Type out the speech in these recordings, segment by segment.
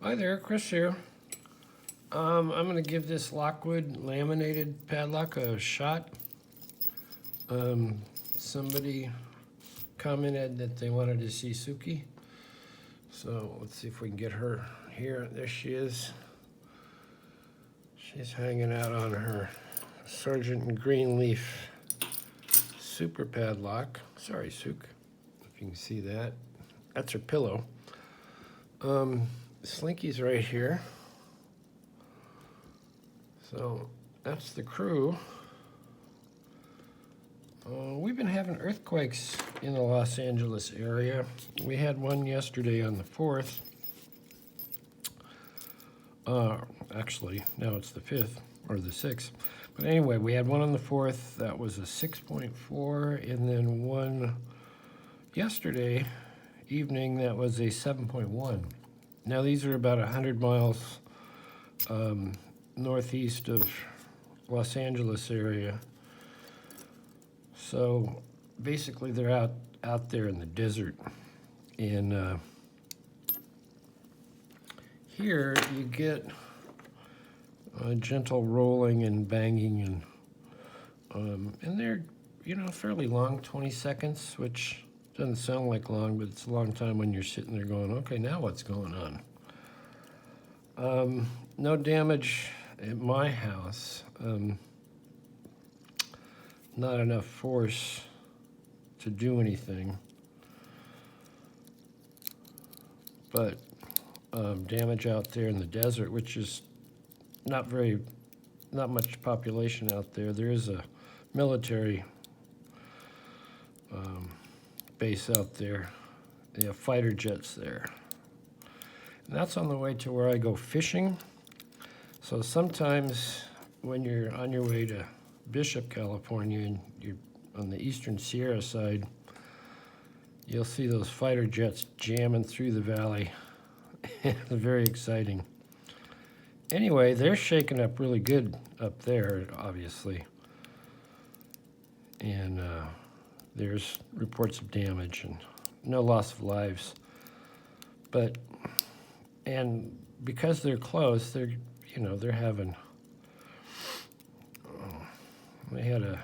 Hi there, Chris here. I'm going to give this Lockwood laminated padlock a shot. Somebody commented that they wanted to see Suki. So let's see if we can get her here. There she is. She's hanging out on her Sergeant Greenleaf super padlock. Sorry, Sook, if you can see that. That's her pillow. Slinky's right here. So that's the crew. We've been having earthquakes in the Los Angeles area. We had one yesterday on the 4th. Actually, now it's the 5th or the 6th. But anyway, we had one on the 4th that was a 6.4, and then one yesterday evening that was a 7.1. Now these are about 100 miles northeast of Los Angeles area. So basically they're out there in the desert. And here you get a gentle rolling and banging, and they're, fairly long, 20 seconds, which doesn't sound like long, but it's a long time when you're sitting there going, okay, now what's going on? No damage at my house. Not enough force to do anything, but damage out there in the desert, which is not much population out there. There is a military base out there. They have fighter jets there. And that's on the way to where I go fishing. So sometimes when you're on your way to Bishop, California, and you're on the eastern Sierra side, you'll see those fighter jets jamming through the valley. It's very exciting. Anyway, they're shaking up really good up there, obviously. And there's reports of damage and no loss of lives. And because they're close, they're having, they had a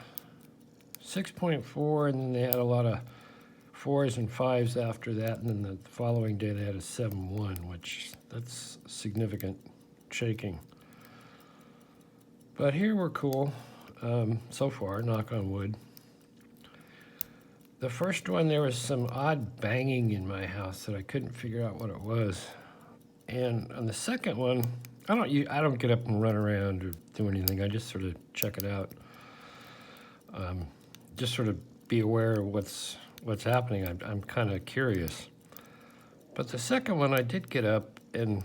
6.4, and then they had a lot of 4s and 5s after that, and then the following day they had a 7.1, which that's significant shaking. But here we're cool so far, knock on wood. The first one, there was some odd banging in my house that I couldn't figure out what it was. And on the second one, I don't get up and run around or do anything. I just sort of check it out. Just sort of be aware of what's happening. I'm kind of curious. But the second one, I did get up and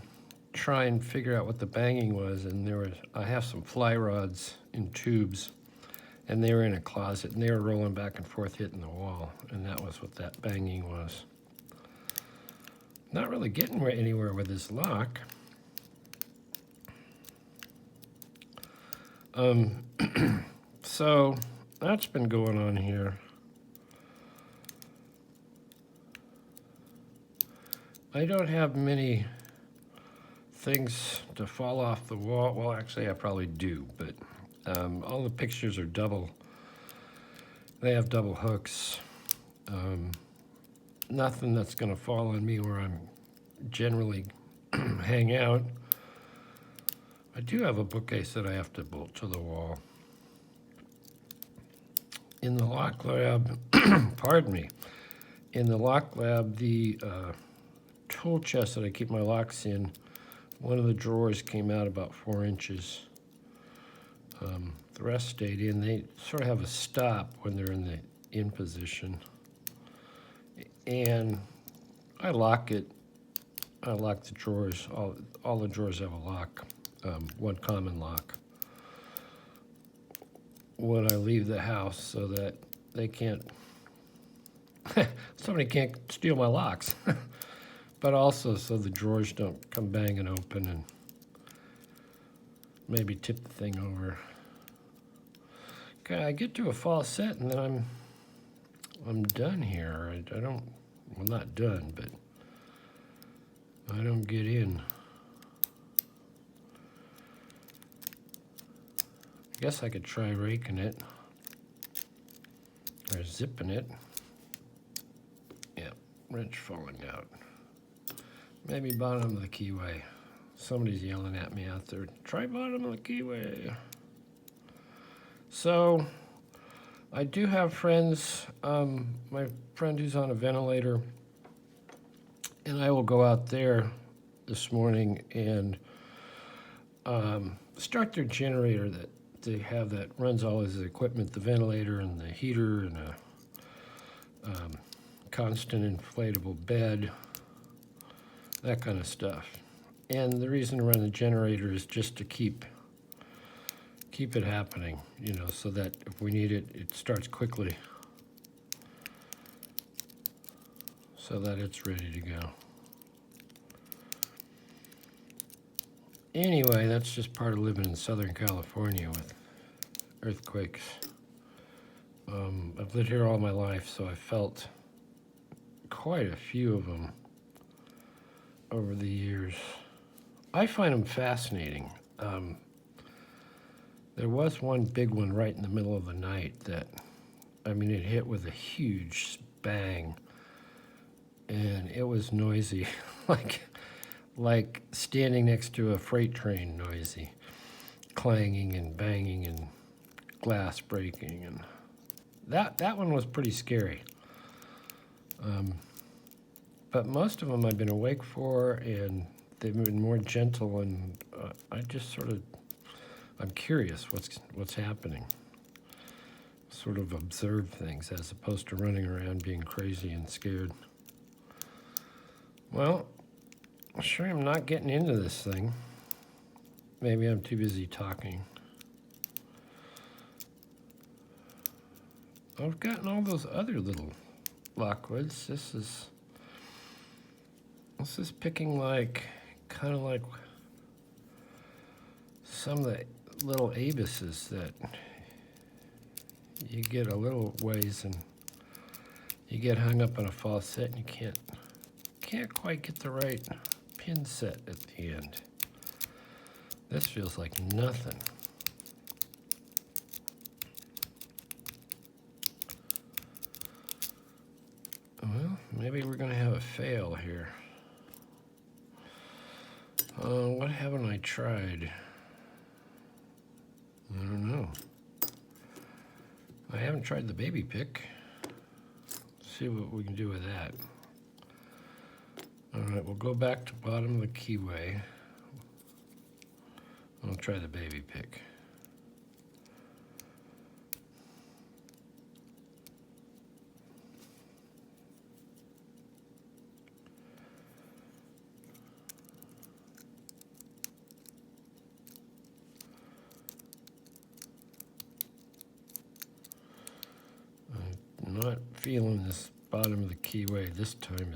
try and figure out what the banging was. And I have some fly rods in tubes, and they were in a closet, and they were rolling back and forth, hitting the wall. And that was what that banging was. Not really getting anywhere with this lock. So that's been going on here. I don't have many things to fall off the wall. Well, actually, I probably do, but all the pictures are double. They have double hooks. Nothing that's going to fall on me where I'm generally hang out. I do have a bookcase that I have to bolt to the wall. In the lock lab, pardon me, in the lock lab, the tool chest that I keep my locks in, one of the drawers came out about 4 inches. The rest stayed in. They sort of have a stop when they're in position. And I lock it. I lock the drawers. All the drawers have a lock, one common lock, when I leave the house, so that they can't, somebody can't steal my locks. But also so the drawers don't come banging open and maybe tip the thing over. Okay, I get to a false set, and then I'm done here. I don't, well, not done, but I don't get in. Guess I could try raking it or zipping it. Yep, wrench falling out. Maybe bottom of the keyway. Somebody's yelling at me out there. Try bottom of the keyway. So I do have friends. My friend who's on a ventilator, and I will go out there this morning and start their generator that they have that runs all his equipment, the ventilator and the heater and a constant inflatable bed, that kind of stuff. And the reason to run the generator is just to keep it happening, you know, so that if we need it, it starts quickly, so that it's ready to go. Anyway, that's just part of living in Southern California with earthquakes. I've lived here all my life, so I felt quite a few of them over the years. I find them fascinating. There was one big one right in the middle of the night that, I mean, it hit with a huge bang, and it was noisy, like standing next to a freight train noisy, clanging and banging and glass breaking, and that one was pretty scary. But most of them I've been awake for, and they've been more gentle, and I just sort of, I'm curious what's happening. Sort of observe things as opposed to running around being crazy and scared. Well, sure I'm not getting into this thing. Maybe I'm too busy talking. I've gotten all those other little Lockwoods. This is picking kind of like some of the little abises that you get a little ways and you get hung up on a false set and you can't quite get the right pin set at the end. This feels like nothing. Well, maybe we're gonna have a fail here. What haven't I tried? I don't know. I haven't tried the baby pick. Let's see what we can do with that. All right, we'll go back to bottom of the keyway. I'll try the baby pick. I'm not feeling this bottom of the keyway this time.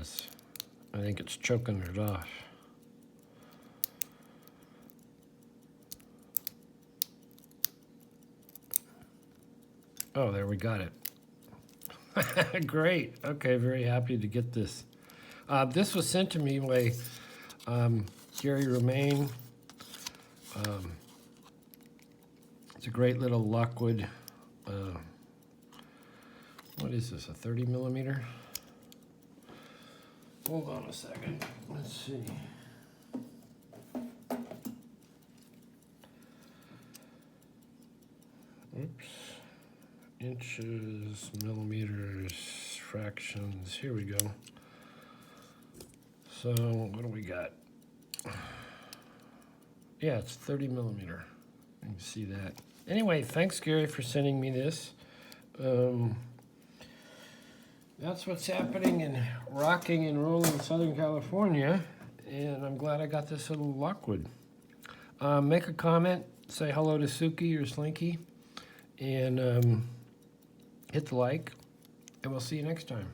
I think it's choking it off. Oh, there, we got it. Great. Okay, very happy to get this. This was sent to me by Gary Romaine. It's a great little Lockwood. What is this, a 30 millimeter? Hold on a second. Let's see. Oops. Inches, millimeters, fractions. Here we go. So what do we got? Yeah, it's 30 millimeter. You can see that. Anyway, thanks, Gary, for sending me this. That's what's happening and rocking and rolling in Southern California, and I'm glad I got this little Lockwood. Make a comment, say hello to Suki or Slinky, and hit the like, and we'll see you next time.